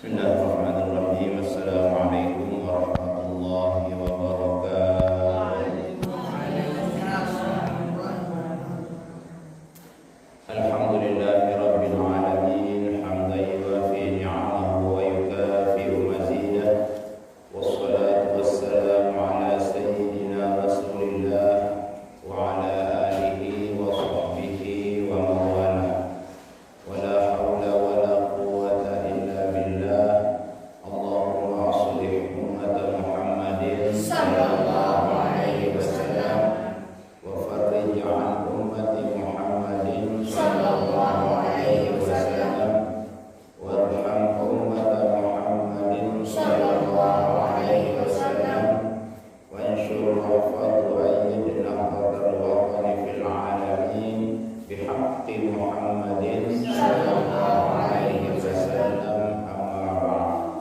Bismillahirrahmanirrahim. Assalamualaikum warahmatullahi wabarakatuh. Alhamdulillahi rabbil alamin. Hamdan yuwafi ni'amahu wa yukafi'u mazidah. Wassalatu wassalamu ala sayyidina Rasulillah wa ala alihi wa sahbihi wa mawalah. Wala hawla wala quwwata illa billah. Allahumma aslih ummata Muhammadin sallallahu alaihi wasallam wa farrij an ummati Muhammadin sallallahu alaihi wasallam warham ummata Muhammadin sallallahu alaihi wasallam wa anshur fadlu ayyidina qadar waqani fil alamin bihaqqi Muhammadin sallallahu alaihi wasallam. Amma ba'd.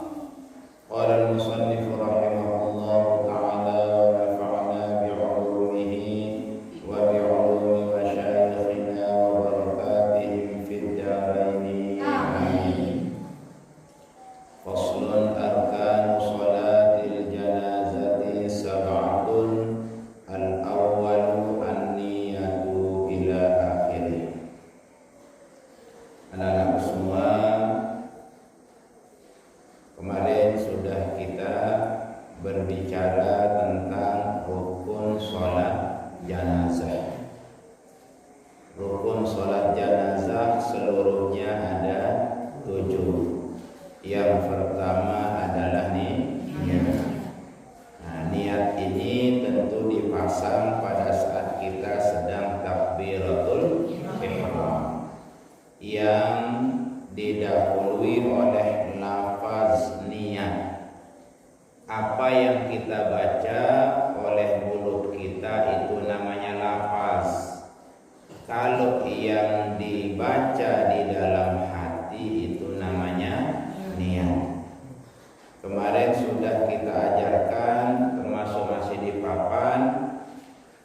Qala al-musannif rahimahullahu ta'ala wa nafa'na bi'ulumihi wa bi'ulumi masyayikhina wa barakatihim fid darain. Amin. Faslun arkanu salatil janazati sab'atun. Al-awwalu an-niyatu ila akhirih. Anak-anak semua, kemarin sudah kita berbicara tentang rukun sholat janazah. Rukun sholat janazah seluruhnya ada 7. Yang pertama adalah niat. Nah, niat ini tentu dipasang pada saat kita sedang takbiratul ihram, yang didahului oleh lafaz niat. Apa yang kita baca oleh mulut kita itu namanya lafaz. Kalau yang dibaca di dalam hati itu namanya niat. Kemarin sudah kita ajarkan, termasuk masih di papan,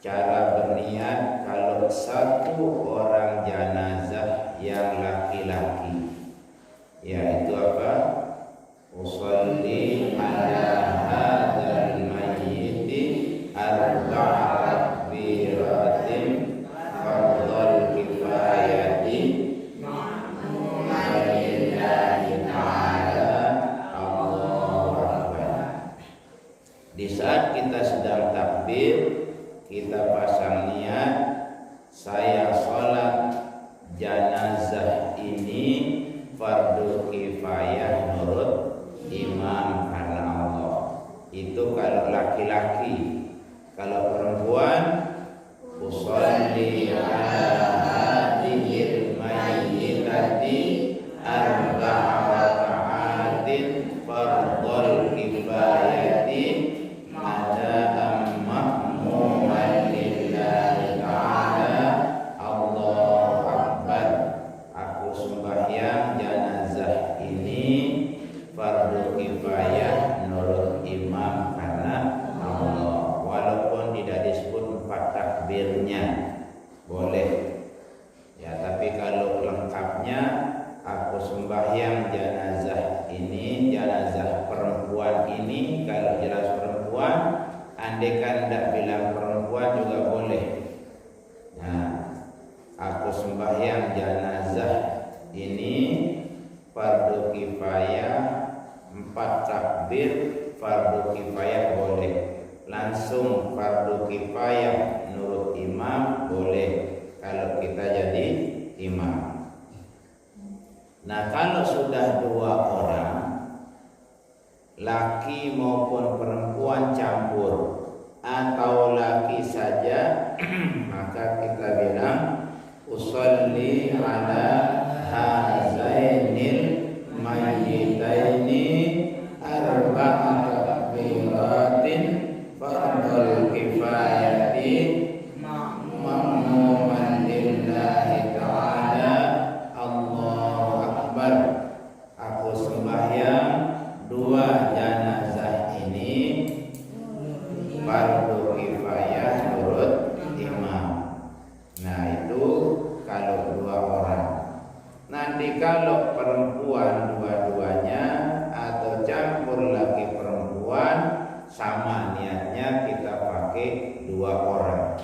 cara berniat kalau satu orang janazah yang laki-laki, yaitu apa? Usolli ala hadzal mayyiti arba'a takbiratin fardhul kifayati ma'mulillahi ta'ala. Allahu Akbar. Di saat kita sedang takbir, kita pasang niat, saya sholat janazah ini fardu kifayah nurut imam karena Allah. Itu kalau laki-laki. Kalau perempuan, usolli ala hadhil mayyitati arba'a raka'atin fardhul kifayati mada'am ma'muman lillahi ta'ala. Allahu Akbar. Aku sembahyang janazah ini fardu kifayah nurut imam karena Allah. Walaupun tidak disebut 4 takbirnya, boleh ya, tapi kalau lengkapnya, aku sembahyang janazah ini, janazah perempuan ini. Kalau jelas perempuan, andaikan tidak bilang perempuan juga boleh. Nah, aku sembahyang janazah ini fardu kifayah, 4 takbir fardu kifayah boleh. Langsung fardu kifayah nurut imam boleh kalau kita jadi imam. Nah, kalau sudah 2 orang, laki maupun perempuan campur, atau laki saja, maka kita bilang usolli ala hazainil mayyitaini arba'a takbiratin fardhul kifayati ma'muman lillahi ta'ala. Allahu Akbar. Aku sembahyang 2 janazah ini fardu kifayah nurut imam. Nah, itu kalau 2 orang. Nanti kalau perempuan dua-duanya 2 orang.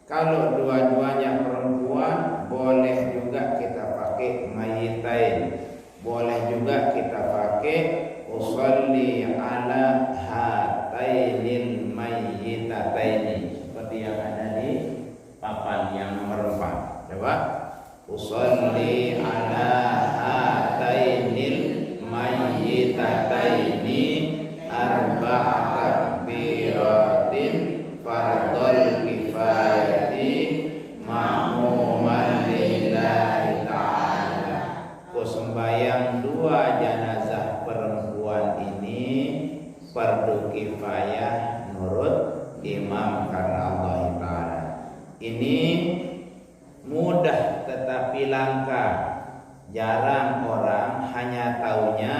Kalau dua-duanya perempuan, boleh juga kita pakai mayyitain. Boleh juga kita pakai usolli ala hatainil mayyitataini, seperti yang ada di papan yang nomor 4. Coba. Usolli ala hatainil mayyitataini arba'a takbiratin fardhul kifayati ma'muman lillahi ta'ala. Ku sembahyang 2 jenazah perempuan ini fardu kifayah nurut imam karena Allah Ta'ala. Ini mudah tetapi langka. Jarang orang hanya taunya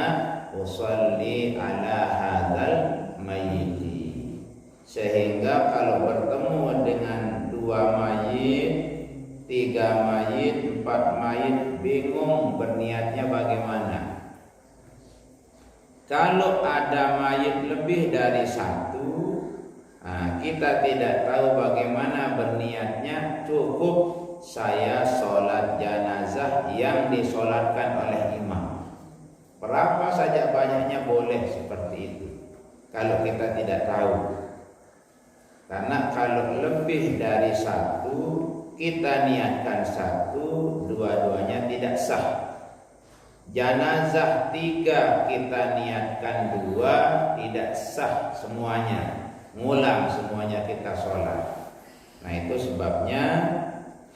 usolli ala hadzal mayyiti. Sehingga kalau bertemu dengan 2 mayit, 3 mayit, 4 mayit, bingung berniatnya bagaimana. Kalau ada mayit lebih dari 1, kita tidak tahu bagaimana berniatnya. Cukup saya sholat jenazah yang disolatkan oleh imam. Berapa saja banyaknya boleh seperti itu kalau kita tidak tahu. Karena kalau lebih dari 1, kita niatkan 1, dua-duanya tidak sah. Jenazah 3 kita niatkan 2, tidak sah semuanya. Ngulang semuanya kita sholat. Nah itu sebabnya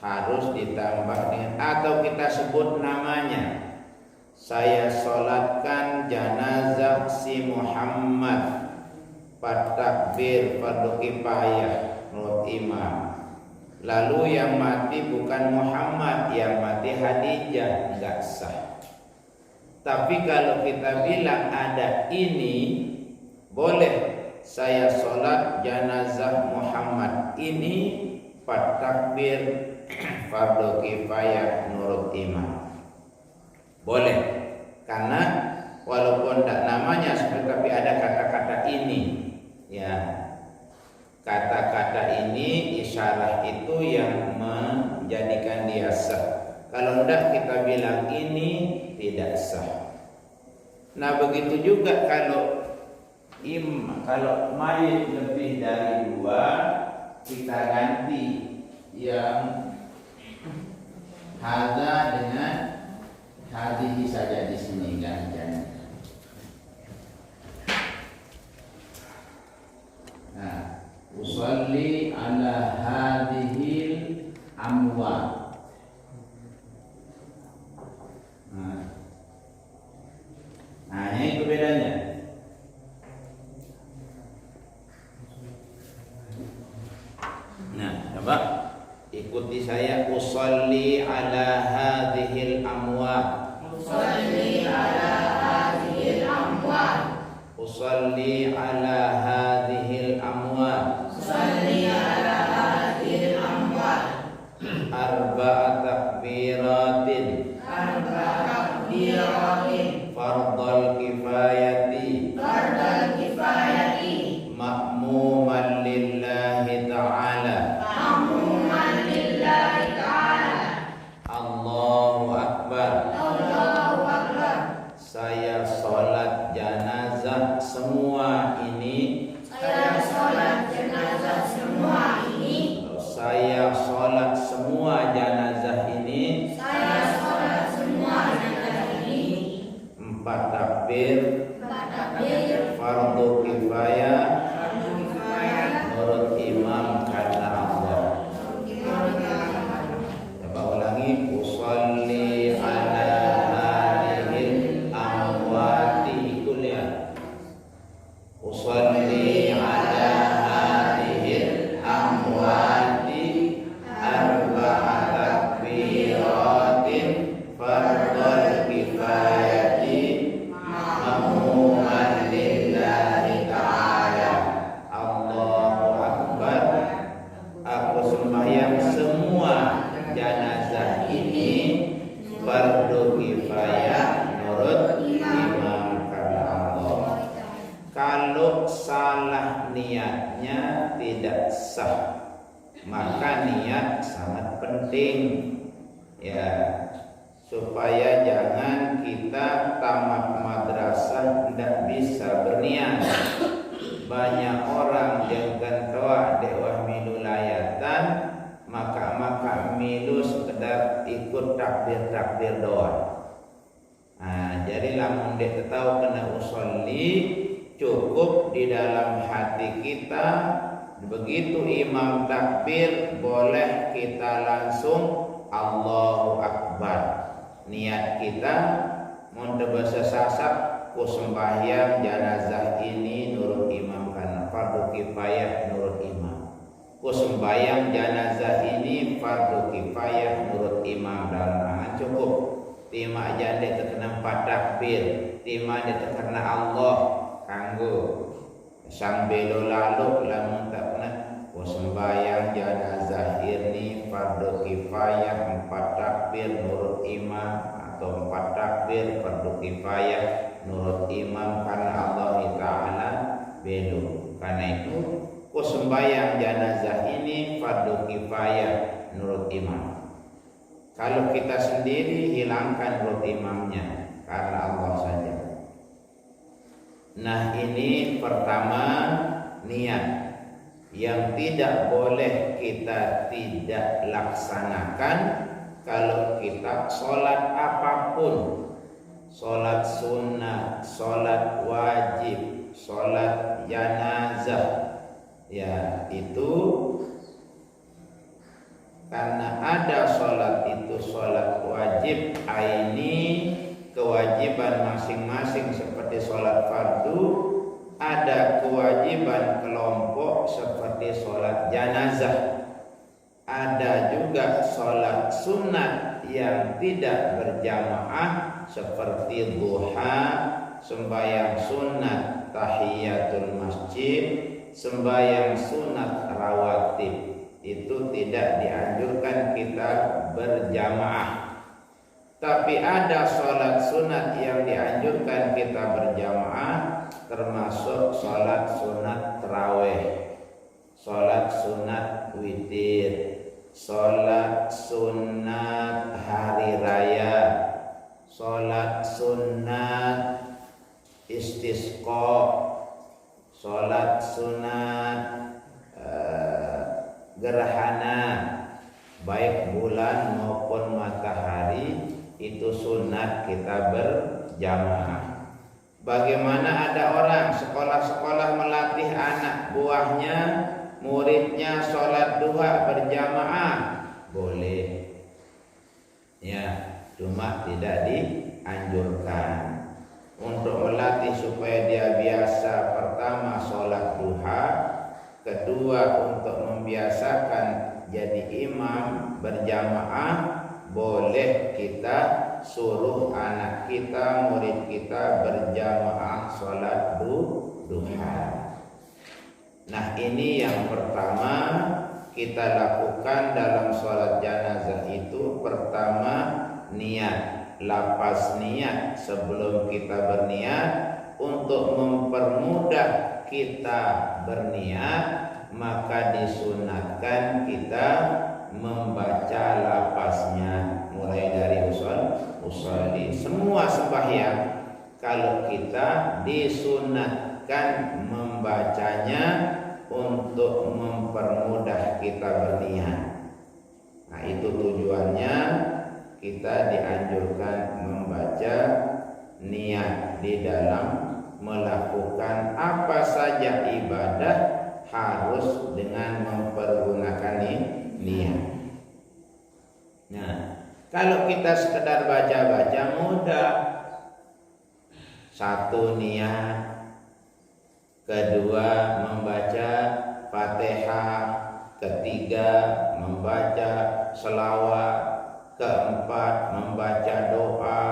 harus ditambah dengan, atau kita sebut namanya. Saya sholatkan jenazah si Muhammad, takbir fardu kifayah menurut imam. Lalu yang mati bukan Muhammad, yang mati Khadijah, enggak sah. Tapi kalau kita bilang ada ini, boleh. Saya sholat jenazah Muhammad ini takbir fardu kifayah nurut imam. Boleh. Karena walaupun tidak namanya seperti, tapi ada kata-kata ini. Ya. Kata-kata ini, isyarah itu yang menjadikan dia sah. Kalau tidak kita bilang ini tidak sah. Nah begitu juga kalau mayit lebih dari 2, kita ganti yang hadza dengan hadhihi saja di sini gantian. Nah, usolli ala hadhil amwat. Nah, ini bedanya. Nah, coba ikuti saya. Usolli ala hadhil amwat. Usolli ala hadhil amwat. Usolli ala hadhil amwat. Usolli ala hadhil amwat. Arba'a takbiratin. Arba'a takbiratin. Fardhul kifayati. Fardhul kifayati. Ma'muman lillahi ta'ala. Ma'muman lillahi ta'ala. Allahu Akbar. Allahu Akbar. Saya sholat jenazah semua ini. Saya sholat jenazah semua ini. Saya sholat semua jenazah ini. Saya sholat semua jenazah ini. 4 takbir. 4 takbir. Fardu kifayah. Fardu kifayah. Menurut imam karena Allah. Coba ulangi. Usolli ala hadhil amwati kuliah. Usolli ala hadhil amwati arba'a takbiratin fardhul kifayati ma'muman lillahi ta'ala. Allahu Akbar. Aku sembahyang semua jenazah ini fardu kifayah menurut imam karena Allah. Kalau salah niatnya tidak sah. Maka niat sangat penting ya, supaya jangan kita tamat madrasah tidak bisa berniat. Banyak orang yang kentoa dewa milu layatan, maka milu sekedar ikut takbir doa. Jadi lamun dia tahu kena usolli, cukup di dalam hati kita begitu imam takbir boleh kita langsung Allahu Akbar. Niat kita mun bahasa sasak ku sembahyang janazah ini nurut imam karena fardu kifayah nurut imam. Ku sembahyang janazah ini fardu kifayah nurut imam dalam cukup. Tima jande terkena takbir, tima dia terkena Allah kanggo sang belo lalu lamun tak pernah sembahyang janazah ini fardu kifayah 4 takbir nurut imam atau 4 takbir fardu kifayah nurut imam karena Allah Ta'ala belo. Karena itu sembahyang janazah ini fardu kifayah nurut imam. Kalau kita sendiri hilangkan nurut imamnya karena Allah saja. Nah, ini pertama niat yang tidak boleh kita tidak laksanakan kalau kita sholat apapun, sholat sunnah, sholat wajib, sholat janazah, ya itu karena ada sholat itu sholat wajib aini, kewajiban masing-masing seperti sholat fardu, ada kewajiban kelompok seperti sholat janazah, ada juga sholat sunat yang tidak berjamaah seperti duha, sembahyang sunat tahiyatul masjid, sembahyang sunat rawatib. Itu tidak dianjurkan kita berjamaah. Tapi ada sholat sunat yang dianjurkan kita berjamaah, termasuk sholat sunat tarawih, sholat sunat witir, sholat sunat hari raya, sholat sunat istisqa, sholat sunat gerhana baik bulan maupun matahari, itu sunat kita berjamaah. Bagaimana ada orang sekolah-sekolah melatih anak buahnya, muridnya sholat duha berjamaah, boleh ya, cuma tidak dianjurkan. Untuk melatih supaya dia biasa, pertama sholat duha, kedua untuk membiasakan jadi imam berjamaah, boleh kita suruh anak kita, murid kita berjamaah sholat duha. Nah, ini yang pertama kita lakukan dalam sholat janazah itu. Pertama niat, lapas niat sebelum kita berniat. Untuk mempermudah kita berniat, maka disunatkan kita membaca lapasnya mulai dari usolli. Semua sembahyang kalau kita disunatkan membacanya untuk mempermudah kita berniat. Nah, itu tujuannya kita dianjurkan membaca niat di dalam melakukan apa saja ibadah harus dengan mempergunakan niat. Nah, kalau kita sekedar baca-baca mudah. Satu niat, kedua membaca Fatihah, ketiga membaca selawat, keempat membaca doa,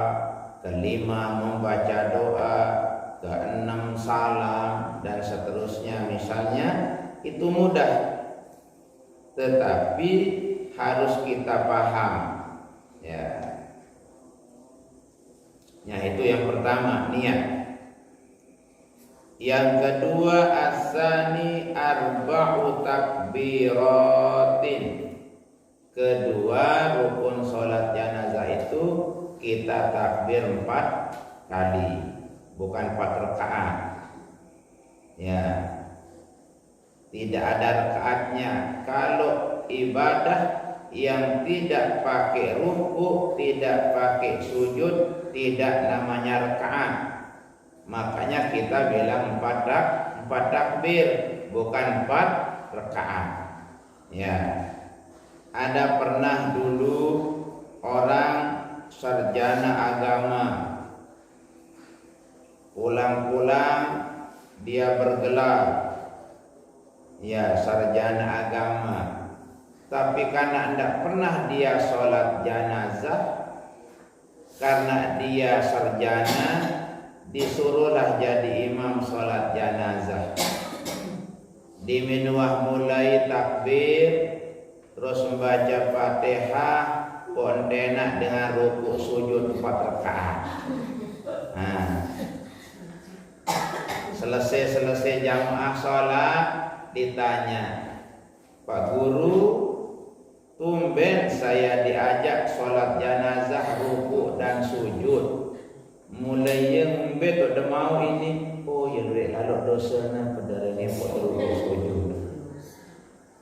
kelima membaca doa, keenam salam, dan seterusnya misalnya. Itu mudah, tetapi harus kita paham ya. Itu yang pertama, niat. Yang kedua asani arba'u takbiratin. Kedua rukun sholat jenazah itu kita takbir 4 kali, bukan 4 rakaat. Ya, tidak ada rakaatnya. Kalau ibadah yang tidak pakai ruku, tidak pakai sujud, tidak namanya rakaat. Makanya kita bilang 4 takbir, bukan 4 rakaat. Ya, ada pernah dulu orang sarjana agama, pulang-pulang dia bergelar, ya sarjana agama, tapi karena tidak pernah dia sholat jenazah, karena dia sarjana, disuruhlah jadi imam sholat jenazah. Di minuah mulai takbir, terus membaca Fatihah, kondena dengan ruku sujud 4 rakaat. Nah, selesai jamaah sholat, ditanya, Pak Guru, tumben saya diajak sholat jenazah ruku dan sujud. Mulai yang betul udah mau ini, oh ya duit lalu dosanya pada ini ruku sujud.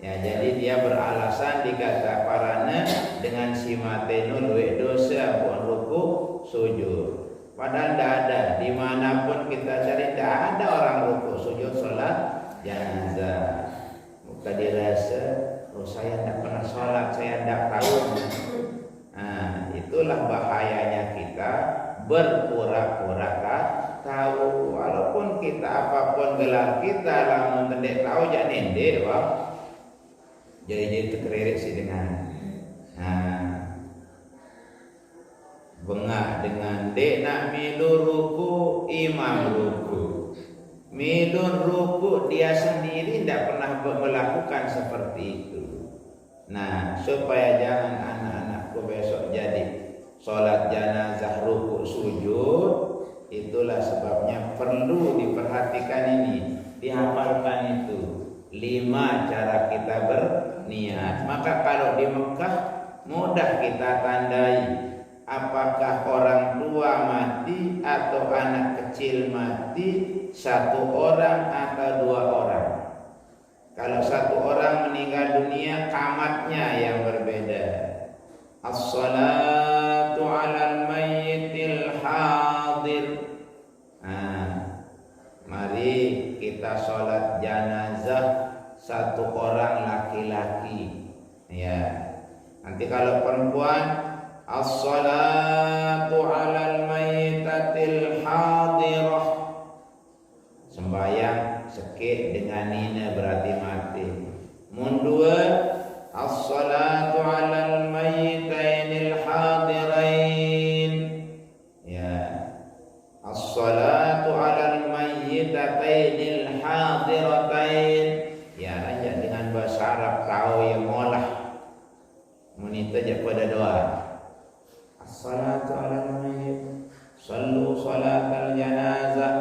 Ya, jadi dia beralasan dikata parana dengan si mateno duit dosa pun ruku sujud. Padahal tidak ada, dimanapun kita cari tidak ada orang ruku sujud sholat jenazah. Muka dirasa, oh saya tidak pernah sholat, saya tidak tahu. Nah, itulah bahayanya kita berpura-pura tahu. Walaupun kita apapun gelar kita, lamun tidak tahu jangan nende, wah. Jadi terkelirik sih dengan bengak dengan dek nak milu ruku, imam ruku, milu ruku dia sendiri tidak pernah melakukan seperti itu. Nah, supaya jangan anak-anakku besok jadi sholat jenazah ruku sujud, itulah sebabnya perlu diperhatikan ini, dihafalkan itu 5 cara kita berniat. Maka kalau di Mekah mudah kita tandai apakah orang tua mati atau anak kecil mati, 1 orang atau 2 orang. Kalau 1 orang meninggal dunia, qamatnya yang berbeda. As-salatu 'alal mayyitil hadir. Mari kita sholat jenazah 1 orang laki-laki. Ya. Nanti kalau perempuan, as-salatu 'alal mayyitatil hadirah. Sembayang sekit dengan nina berarti mati. Mundua, as-salatu 'alal mayyitainil hadirain. Ya. As-salatu 'alal mayyitainil hadiratain. Ya, aja dengan bahasa Arab tahu yang ngolah. Munita je pada doa. As-salatu 'alal mayyit. Sallu salatal janazah.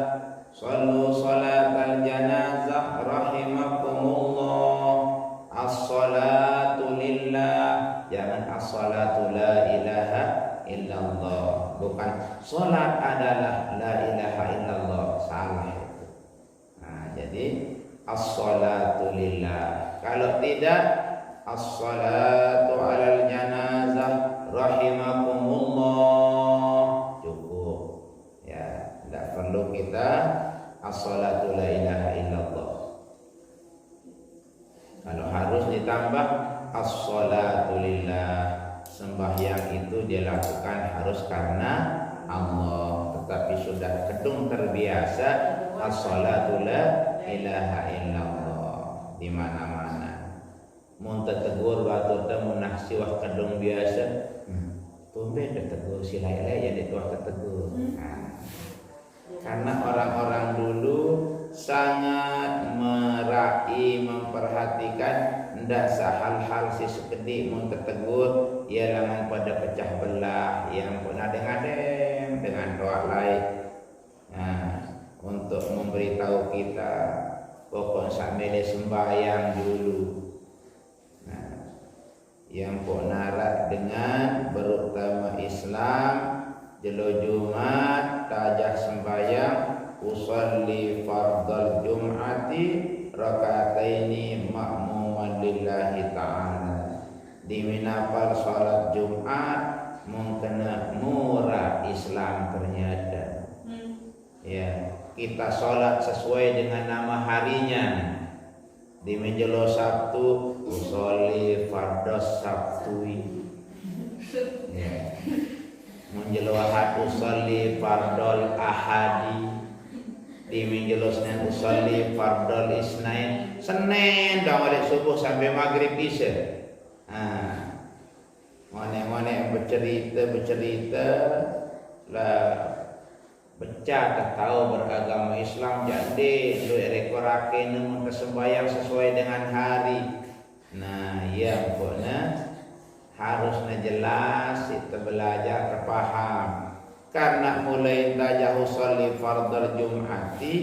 Sallu salatal janazah rahimakumullah. As-salatu lillah. Jangan as-salatu la ilaha illallah. Bukan salat adalah la ilaha illallah. Salah itu. Nah, jadi as-salatu lillah. Kalau tidak, as-salatu alal janazah rahimakumullah. Cukup. Ya, tidak perlu kita as-salatu la ilaha illallah. Kalau harus ditambah as-salatu lillah. Sembahyang itu dilakukan harus karena Allah. Tetapi sudah kedung terbiasa as-salatu la ilaha illallah di mana-mana. Mun tegur batu temu nahsi wah kedung biasa. Tumben tegur si lele jadi tuah tegur. Karena orang-orang dulu sangat meraih, memperhatikan ndak hal-hal si sekedik mun tegur ia lamun pada pecah belah yang pun ada dengan doa lain. Nah, untuk memberitahu kita pokok sambil sembahyang dulu. Nah, yang pok narak dengan berutama Islam jelo Jumat tajah sembahyang usolli fardal jum'ati rakaataini ma'muman lillahi ta'ala. Diminapal salat Jumat mengkena murah Islam ternyata. Ya, kita sholat sesuai dengan nama harinya. Di menjelo Sabtu usolli fardos Sabtui. Ya. Menjelo Ahad usolli fardol Ahadi. Di menjelo Senin usolli fardol Isnain. Senin dah balik subuh sampai maghrib isya. Mana bercerita lah. Becah tak tahu beragama Islam jadi lu rekorake nemu tersembayang sesuai dengan hari. Nah, ya pokoknya harusnya jelas kita belajar terpaham. Karena mulai tajah usolli fardal jum'ati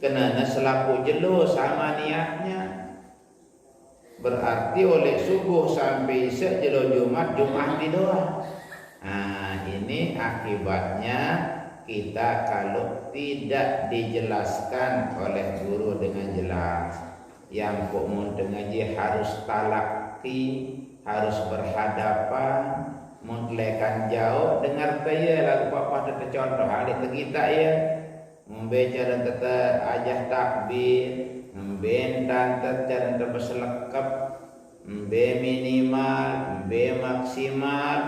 kena selaku jelo sama niatnya. Berarti oleh subuh sampai isya jelo Jumat di doa. Nah, ini akibatnya kita kalau tidak dijelaskan oleh guru dengan jelas, yang kok mau ngaji harus talaki, harus berhadapan, mutlekan jauh dengar saya lagu papa tete contoh hal itu kita ya membaca dan tete ajah takbir, membentan tete dan terbeselekap, membe minimal, membe maksimal,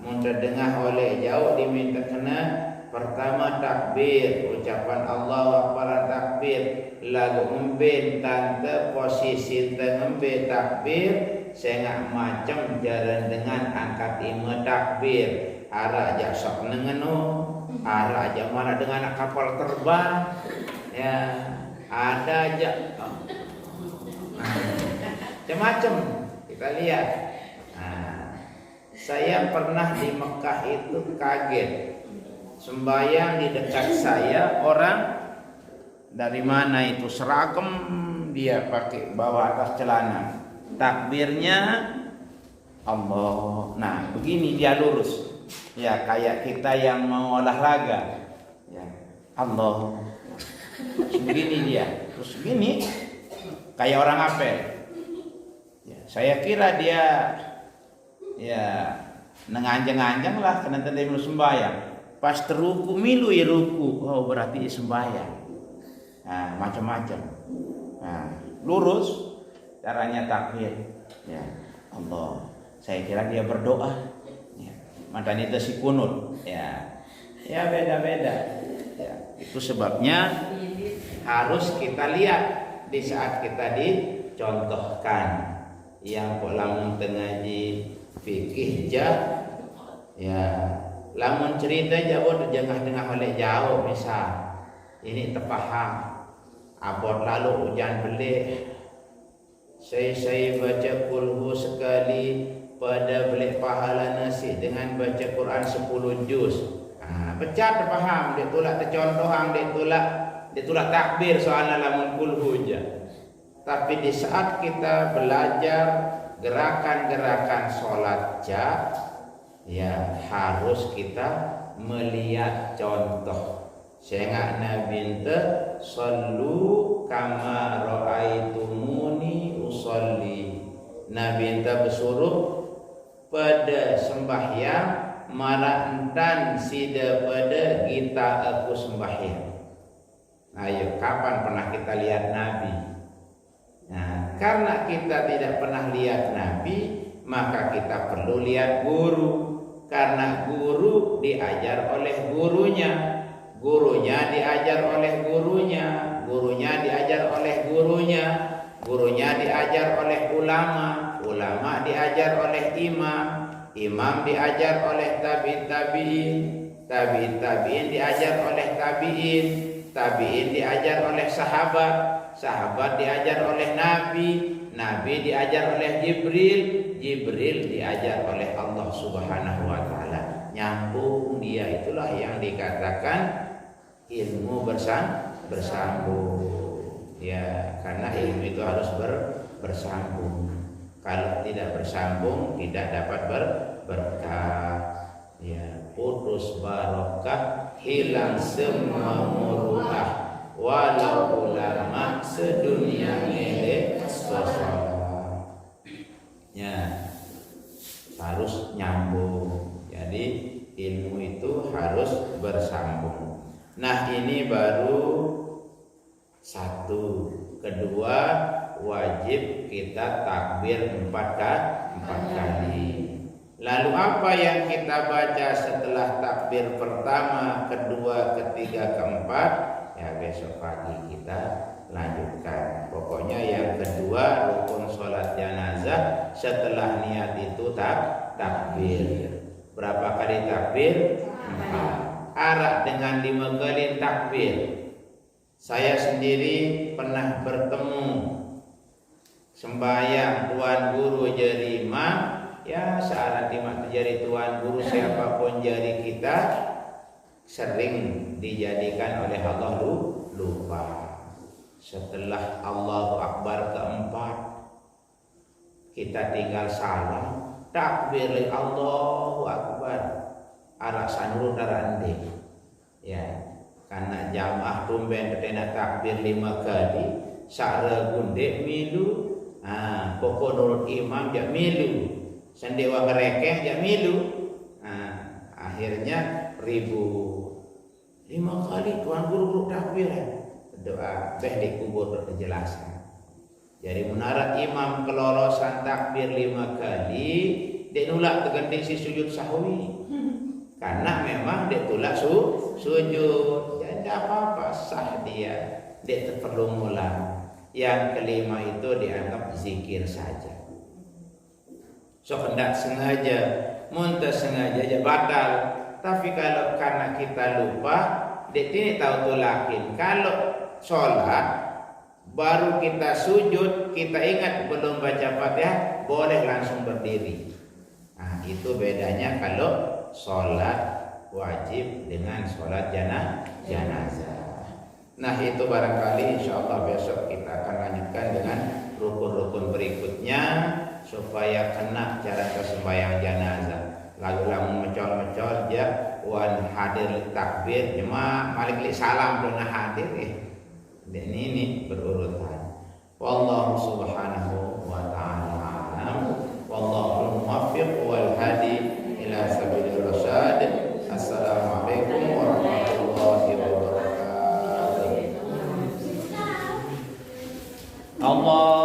mau terdengar oleh jauh diminta kena. Pertama takbir, ucapan Allahu Akbar takbir, lalu memben tante posisi tembe takbir, sengak macam jalan dengan angkat ima takbir, arah aja sok nengenu, arah aja mana dengan kapal terbang, ya ada aja, macam-macam kita lihat. Nah, saya pernah di Mekah itu kaget. Sembayang di dekat saya orang dari mana itu seragam dia pakai bawa atas celana. Takbirnya Allah. Nah, begini dia lurus. Ya kayak kita yang mau olahraga. Ya, Allah. Begini dia. Terus begini kayak orang apel. Ya, saya kira dia ya nenganjang-anjang lah karena tadi mau sembayang. Pas teruku milu ya ruku, oh berarti sembahyang. Nah, macam-macam. Nah, lurus caranya takbir. Ya, Allah. Saya kira dia berdoa. Ya, mantan itu si kunut. Ya, ya beda-beda. Ya, itu sebabnya harus kita lihat di saat kita dicontohkan. Yang lamun tengaji fikih jah, ya. Lamun cerita jauh jengah-jengah oleh jauh misal ini terpaham abot lalu hujan belik saya baca kulhu sekali pada belik pahala nasi dengan baca Quran 10 juz. Pecah terpaham dia tolak tercontohan dia tolak takbir soalnya lamun kulhu je. Tapi di saat kita belajar gerakan-gerakan sholat ya harus kita melihat contoh. Sehingga Nabi ente sallu kama ra'aitumuni usolli. Nabi ente bersuruh pada sembahyang mara entan sida pada kita aku sembahyang. Ayo kapan pernah kita lihat Nabi? Nah, karena kita tidak pernah lihat Nabi, maka kita perlu lihat guru. Karena guru diajar oleh gurunya, gurunya diajar oleh gurunya, gurunya diajar oleh gurunya, gurunya diajar oleh ulama, ulama diajar oleh imam, imam diajar oleh tabi'in, tabi'in diajar oleh tabi'in diajar oleh sahabat, sahabat diajar oleh nabi diajar oleh Jibril diajar oleh Allah Subhanahu wa taala. Nyambung dia, itulah yang dikatakan ilmu bersambung. Ya, karena ilmu itu harus bersambung. Kalau tidak bersambung tidak dapat berkah. Ya, putus barokah, hilang semua muruah. Walau ulama sedunia milik sholat. Ya, harus nyambung. Jadi ilmu itu harus bersambung. Nah, ini baru satu. Kedua, wajib kita takbir 4 kali. Lalu apa yang kita baca setelah takbir pertama, kedua, ketiga, keempat? Ya, besok pagi kita lanjutkan. Pokoknya yang kedua, rukun sholat jenazah setelah niat itu takbir. Berapa kali takbir? 4. Arak dengan 5 kali takbir. Saya sendiri pernah bertemu sembahyang tuan guru jadi imam. Ya, saat jadi tuan guru siapapun jadi kita, sering dijadikan oleh Allah lupa. Setelah Allahu Akbar keempat, kita tinggal salam, takbir Allahu Akbar, arak sanuru darande. Ya, karena jamaah tumben tetena takbir 5 kali, sa'ra gundek milu, pokok nurut imam jak milu, sendewa ngerekeh jak milu. Akhirnya ribu 5 kali tuan guru takbir, doa beh dikubur berkejelasan. Jadi menara imam kelolosan takbir 5 kali, dia nulak terganti si sujud sahwi. Karena memang dia tulak sujud. Ya tidak apa-apa, sah dia. Dia perlu ngulang. Yang kelima itu dianggap zikir saja. So hendak sengaja, muntah sengaja aja batal. Tapi kalau karena kita lupa, dia ini tahu tulakin. Kalau sholat baru kita sujud, kita ingat belum baca Fatihah, boleh langsung berdiri. Nah, itu bedanya kalau sholat wajib dengan sholat jenazah. Nah, itu barangkali insyaallah besok kita akan lanjutkan dengan rukun-rukun berikutnya supaya kena cara sembahyang jenazah. Lagu lamun mecol-mecol ya wan hadir takbir cuma malik li salam dona hadir dan ini berurutan. Wallahu subhanahu wa ta'ala alam. Wallahu muwaffiq wal hadi ila sabilir rasyad. Assalamualaikum warahmatullahi wabarakatuh. Allah